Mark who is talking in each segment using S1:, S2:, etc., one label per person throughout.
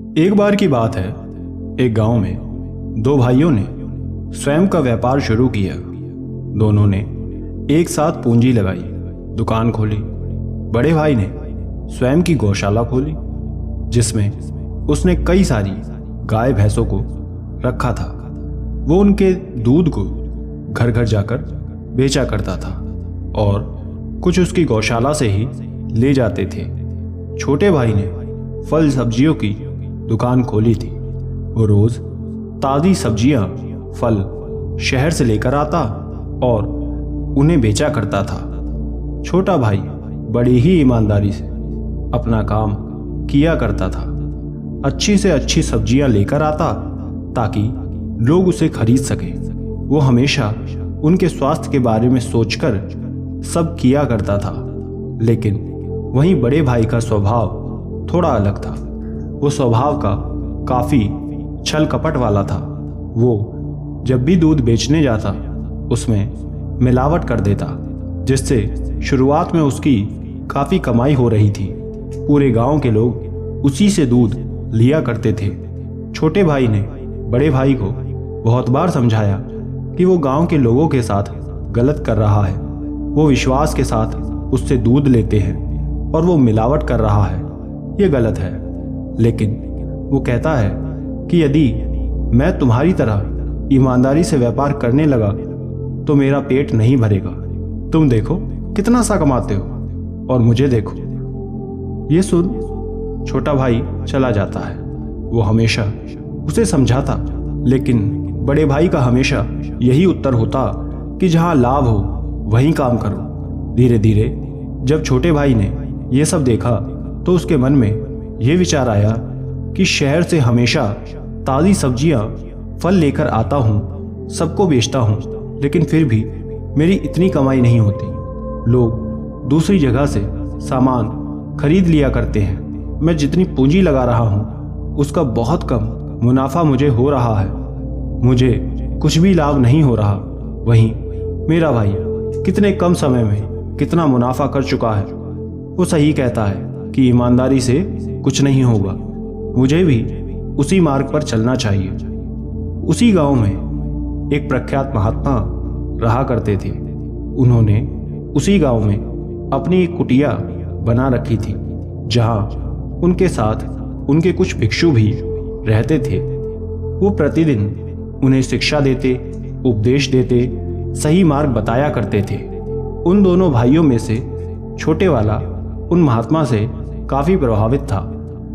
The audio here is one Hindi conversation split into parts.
S1: एक बार की बात है, एक गांव में दो भाइयों ने स्वयं का व्यापार शुरू किया। दोनों ने एक साथ पूंजी लगाई, दुकान खोली। बड़े भाई ने स्वयं की गौशाला खोली, जिसमें उसने कई सारी गाय भैंसों को रखा था। वो उनके दूध को घर घर जाकर बेचा करता था और कुछ उसकी गौशाला से ही ले जाते थे। छोटे भाई ने फल सब्जियों की दुकान खोली थी। वो रोज ताज़ी सब्जियां, फल शहर से लेकर आता और उन्हें बेचा करता था। छोटा भाई बड़ी ही ईमानदारी से अपना काम किया करता था। अच्छी से अच्छी सब्जियां लेकर आता ताकि लोग उसे खरीद सके। वो हमेशा उनके स्वास्थ्य के बारे में सोचकर सब किया करता था। लेकिन वहीं बड़े भाई का स्वभाव थोड़ा अलग था। वो स्वभाव का काफी छल कपट वाला था। वो जब भी दूध बेचने जाता उसमें मिलावट कर देता, जिससे शुरुआत में उसकी काफी कमाई हो रही थी। पूरे गांव के लोग उसी से दूध लिया करते थे। छोटे भाई ने बड़े भाई को बहुत बार समझाया कि वो गांव के लोगों के साथ गलत कर रहा है। वो विश्वास के साथ उससे दूध लेते हैं और वो मिलावट कर रहा है, ये गलत है। लेकिन वो कहता है कि यदि मैं तुम्हारी तरह ईमानदारी से व्यापार करने लगा तो मेरा पेट नहीं भरेगा। तुम देखो कितना सा कमाते हो और मुझे देखो। ये सुन छोटा भाई चला जाता है। वो हमेशा उसे समझाता, लेकिन बड़े भाई का हमेशा यही उत्तर होता कि जहां लाभ हो वहीं काम करो। धीरे धीरे जब छोटे भाई ने यह सब देखा तो उसके मन में यह विचार आया कि शहर से हमेशा ताज़ी सब्जियां, फल लेकर आता हूँ, सबको बेचता हूँ, लेकिन फिर भी मेरी इतनी कमाई नहीं होती। लोग दूसरी जगह से सामान खरीद लिया करते हैं। मैं जितनी पूंजी लगा रहा हूँ उसका बहुत कम मुनाफा मुझे हो रहा है। मुझे कुछ भी लाभ नहीं हो रहा। वहीं मेरा भाई कितने कम समय में कितना मुनाफा कर चुका है। वो सही कहता है कि ईमानदारी से कुछ नहीं होगा। मुझे भी उसी मार्ग पर चलना चाहिए। उसी गांव में एक प्रख्यात महात्मा रहा करते थे। उन्होंने उसी गांव में अपनी एक कुटिया बना रखी थी, जहां उनके साथ उनके कुछ भिक्षु भी रहते थे। वो प्रतिदिन उन्हें शिक्षा देते, उपदेश देते, सही मार्ग बताया करते थे। उन दोनों भाइयों में से छोटे वाला उन महात्मा से काफी प्रभावित था।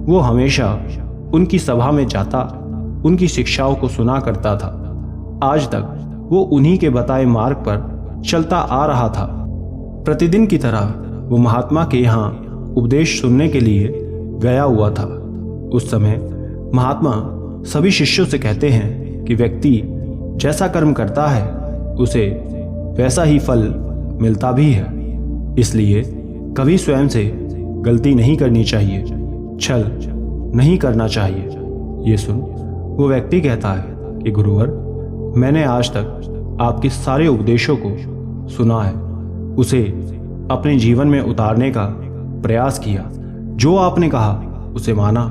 S1: वो हमेशा उनकी सभा में जाता, उनकी शिक्षाओं को सुना करता था। आज तक वो उन्हीं के बताए मार्ग पर चलता आ रहा था। प्रतिदिन की तरह वो महात्मा के यहाँ उपदेश सुनने के लिए गया हुआ था। उस समय महात्मा सभी शिष्यों से कहते हैं कि व्यक्ति जैसा कर्म करता है उसे वैसा ही फल मिलता भी है। इसलिए कभी स्वयं से गलती नहीं करनी चाहिए, छल नहीं करना चाहिए। ये सुन वो व्यक्ति कहता है कि गुरुवर, मैंने आज तक आपके सारे उपदेशों को सुना है, उसे अपने जीवन में उतारने का प्रयास किया। जो आपने कहा उसे माना,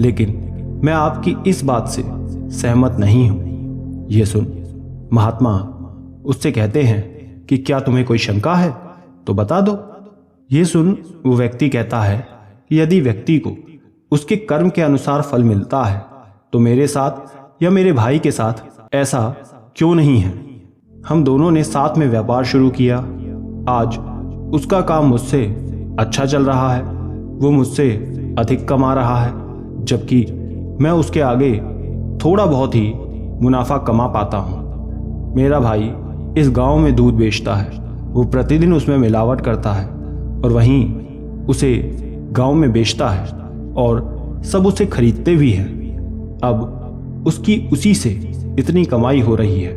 S1: लेकिन मैं आपकी इस बात से सहमत नहीं हूं। ये सुन महात्मा उससे कहते हैं कि क्या तुम्हें कोई शंका है तो बता दो। ये सुन वो व्यक्ति कहता है कि यदि व्यक्ति को उसके कर्म के अनुसार फल मिलता है तो मेरे साथ या मेरे भाई के साथ ऐसा क्यों नहीं है। हम दोनों ने साथ में व्यापार शुरू किया। आज उसका काम मुझसे अच्छा चल रहा है, वो मुझसे अधिक कमा रहा है, जबकि मैं उसके आगे थोड़ा बहुत ही मुनाफा कमा पाता हूँ। मेरा भाई इस गांव में दूध बेचता है, वो प्रतिदिन उसमें मिलावट करता है और वहीं उसे गांव में बेचता है और सब उसे खरीदते भी हैं। अब उसकी उसी से इतनी कमाई हो रही है,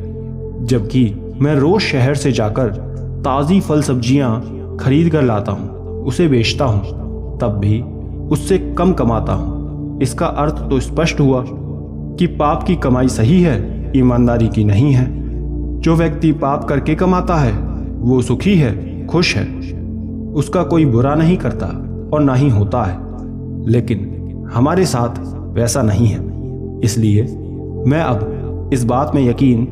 S1: जबकि मैं रोज शहर से जाकर ताज़ी फल सब्जियां खरीद कर लाता हूँ, उसे बेचता हूँ, तब भी उससे कम कमाता हूँ। इसका अर्थ तो स्पष्ट हुआ कि पाप की कमाई सही है, ईमानदारी की नहीं है। जो व्यक्ति पाप करके कमाता है वो सुखी है, खुश है, उसका कोई बुरा नहीं करता और ना ही होता है। लेकिन हमारे साथ वैसा नहीं है। इसलिए मैं अब इस बात में यकीन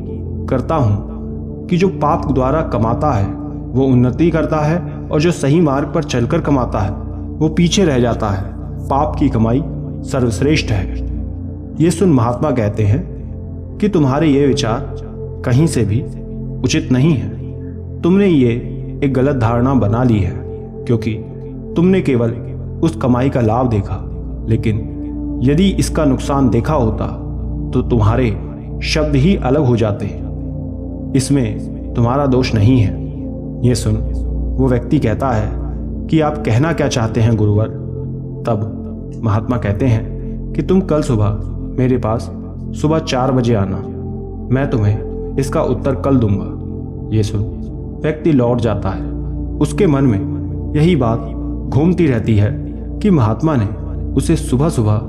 S1: करता हूँ कि जो पाप द्वारा कमाता है वो उन्नति करता है, और जो सही मार्ग पर चलकर कमाता है वो पीछे रह जाता है। पाप की कमाई सर्वश्रेष्ठ है। ये सुन महात्मा कहते हैं कि तुम्हारे ये विचार कहीं से भी उचित नहीं है। तुमने ये एक गलत धारणा बना ली है, क्योंकि तुमने केवल उस कमाई का लाभ देखा। लेकिन यदि इसका नुकसान देखा होता तो तुम्हारे शब्द ही अलग हो जाते। इसमें तुम्हारा दोष नहीं है। ये सुन वो व्यक्ति कहता है कि आप कहना क्या चाहते हैं गुरुवर। तब महात्मा कहते हैं कि तुम कल सुबह मेरे पास सुबह 4 बजे आना, मैं तुम्हें इसका उत्तर कल दूंगा। ये सुन व्यक्ति लौट जाता है। उसके मन में यही बात घूमती रहती है कि महात्मा ने उसे सुबह सुबह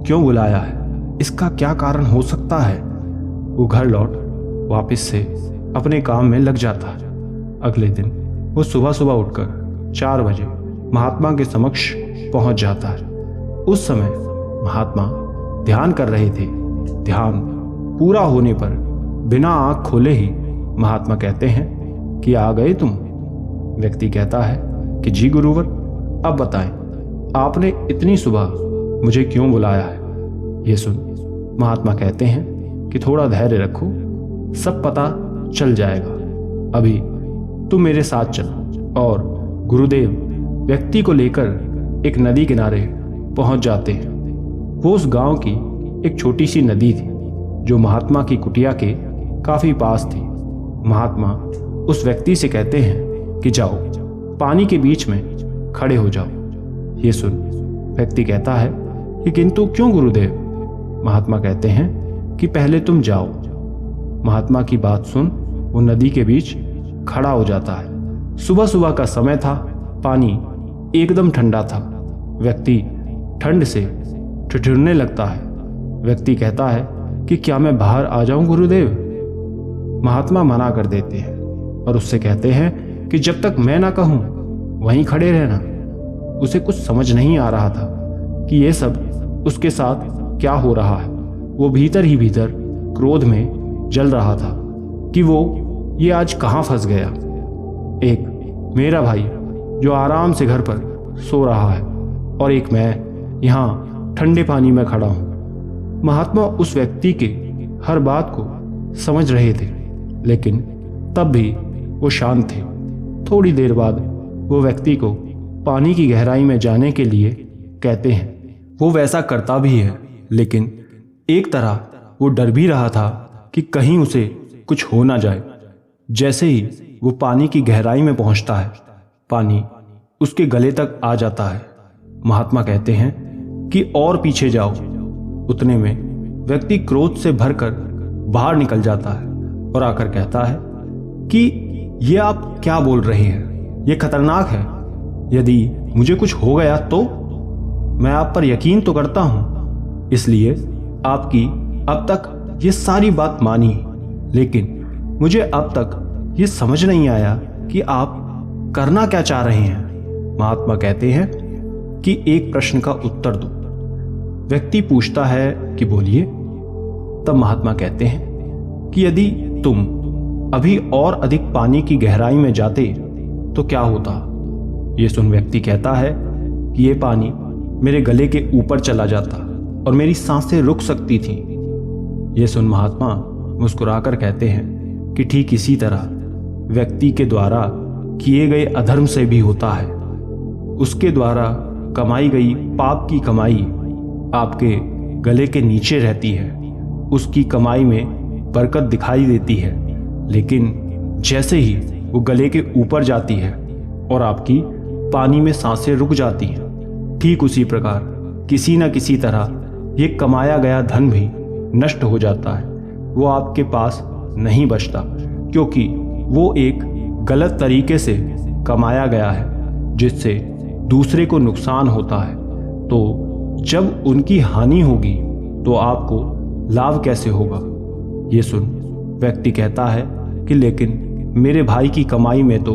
S1: क्यों बुलाया है, इसका क्या कारण हो सकता है। वो घर लौट वापस से अपने काम में लग जाता है। अगले दिन वो सुबह सुबह उठकर 4 बजे महात्मा के समक्ष पहुंच जाता है। उस समय महात्मा ध्यान कर रहे थे। ध्यान पूरा होने पर बिना आंख खोले ही महात्मा कहते हैं कि आ गए तुम। व्यक्ति कहता है कि जी गुरुवर, अब बताएं आपने इतनी सुबह मुझे क्यों बुलाया है। ये सुन महात्मा कहते हैं कि थोड़ा धैर्य रखो, सब पता चल जाएगा। अभी तुम मेरे साथ चलो। और गुरुदेव व्यक्ति को लेकर एक नदी किनारे पहुंच जाते हैं। वो उस गांव की एक छोटी सी नदी थी जो महात्मा की कुटिया के काफी पास थी। महात्मा उस व्यक्ति से कहते हैं कि जाओ पानी के बीच में खड़े हो जाओ। ये सुन व्यक्ति कहता है कि किंतु क्यों गुरुदेव। महात्मा कहते हैं कि पहले तुम जाओ। महात्मा की बात सुन वो नदी के बीच खड़ा हो जाता है। सुबह सुबह का समय था, पानी एकदम ठंडा था। व्यक्ति ठंड से ठिठुरने लगता है। व्यक्ति कहता है कि क्या मैं बाहर आ जाऊं गुरुदेव। महात्मा मना कर देते हैं और उससे कहते हैं कि जब तक मैं ना कहूं वहीं खड़े रहना। उसे कुछ समझ नहीं आ रहा था कि ये सब उसके साथ क्या हो रहा है। वो भीतर ही भीतर क्रोध में जल रहा था कि वो ये आज कहाँ फंस गया। एक मेरा भाई जो आराम से घर पर सो रहा है और एक मैं यहाँ ठंडे पानी में खड़ा हूँ। महात्मा उस व्यक्ति के हर बात को समझ रहे थे, लेकिन तब भी वो शांत थे। थोड़ी देर बाद वो व्यक्ति को पानी की गहराई में जाने के लिए कहते हैं। वो वैसा करता भी है, लेकिन एक तरह वो डर भी रहा था कि कहीं उसे कुछ हो ना जाए। जैसे ही वो पानी की गहराई में पहुंचता है, पानी उसके गले तक आ जाता है। महात्मा कहते हैं कि और पीछे जाओ। उतने में व्यक्ति क्रोध से भरकर बाहर निकल जाता है और आकर कहता है कि ये आप क्या बोल रहे हैं, ये खतरनाक है। यदि मुझे कुछ हो गया तो मैं आप पर यकीन तो करता हूं, इसलिए आपकी अब तक ये सारी बात मानी, लेकिन मुझे अब तक ये समझ नहीं आया कि आप करना क्या चाह रहे हैं। महात्मा कहते हैं कि एक प्रश्न का उत्तर दो। व्यक्ति पूछता है कि बोलिए। तब महात्मा कहते हैं कि यदि तुम अभी और अधिक पानी की गहराई में जाते तो क्या होता। ये सुन व्यक्ति कहता है कि ये पानी मेरे गले के ऊपर चला जाता और मेरी सांसें रुक सकती थी। ये सुन महात्मा मुस्कुराकर कहते हैं कि ठीक इसी तरह व्यक्ति के द्वारा किए गए अधर्म से भी होता है। उसके द्वारा कमाई गई पाप की कमाई आपके गले के नीचे रहती है। उसकी कमाई में बरकत दिखाई देती है, लेकिन जैसे ही वो गले के ऊपर जाती है और आपकी पानी में सांसें रुक जाती हैं, ठीक उसी प्रकार किसी न किसी तरह ये कमाया गया धन भी नष्ट हो जाता है। वो आपके पास नहीं बचता, क्योंकि वो एक गलत तरीके से कमाया गया है, जिससे दूसरे को नुकसान होता है। तो जब उनकी हानि होगी तो आपको लाभ कैसे होगा। ये सुन व्यक्ति कहता है कि लेकिन मेरे भाई की कमाई में तो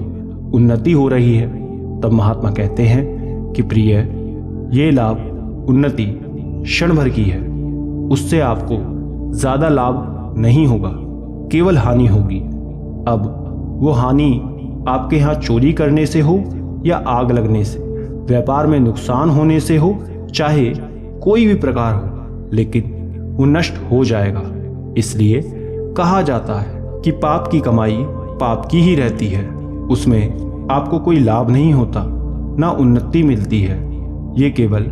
S1: उन्नति हो रही है। तब महात्मा कहते हैं कि प्रिय, ये लाभ उन्नति क्षण भर की है, उससे आपको ज़्यादा लाभ नहीं होगा, केवल हानि होगी। अब वो हानि आपके यहाँ चोरी करने से हो या आग लगने से, व्यापार में नुकसान होने से हो, चाहे कोई भी प्रकार हो, लेकिन वो नष्ट हो जाएगा। इसलिए कहा जाता है कि पाप की कमाई पाप की ही रहती है, उसमें आपको कोई लाभ नहीं होता, ना उन्नति मिलती है, ये केवल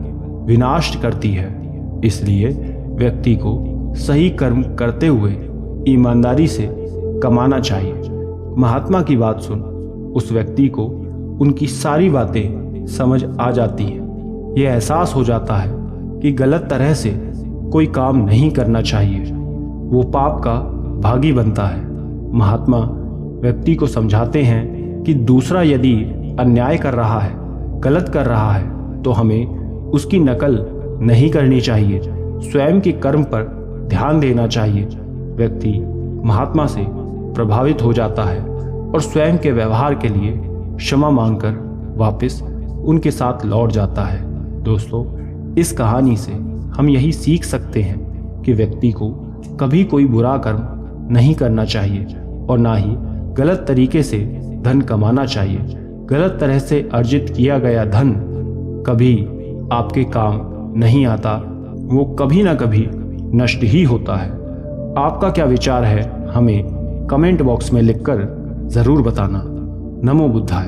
S1: विनाश करती है। इसलिए व्यक्ति को सही कर्म करते हुए ईमानदारी से कमाना चाहिए। महात्मा की बात सुन उस व्यक्ति को उनकी सारी बातें समझ आ जाती हैं। ये एहसास हो जाता है कि गलत तरह से कोई काम नहीं करना चाहिए, वो पाप का भागी बनता है। महात्मा व्यक्ति को समझाते हैं कि दूसरा यदि अन्याय कर रहा है, गलत कर रहा है, तो हमें उसकी नकल नहीं करनी चाहिए, स्वयं के कर्म पर ध्यान देना चाहिए। व्यक्ति महात्मा से प्रभावित हो जाता है और स्वयं के व्यवहार के लिए क्षमा मांगकर वापस उनके साथ लौट जाता है। दोस्तों, इस कहानी से हम यही सीख सकते हैं कि व्यक्ति को कभी कोई बुरा कर्म नहीं करना चाहिए और ना ही गलत तरीके से धन कमाना चाहिए। गलत तरह से अर्जित किया गया धन कभी आपके काम नहीं आता, वो कभी ना कभी नष्ट ही होता है। आपका क्या विचार है, हमें कमेंट बॉक्स में लिखकर ज़रूर बताना। नमो बुद्धाय।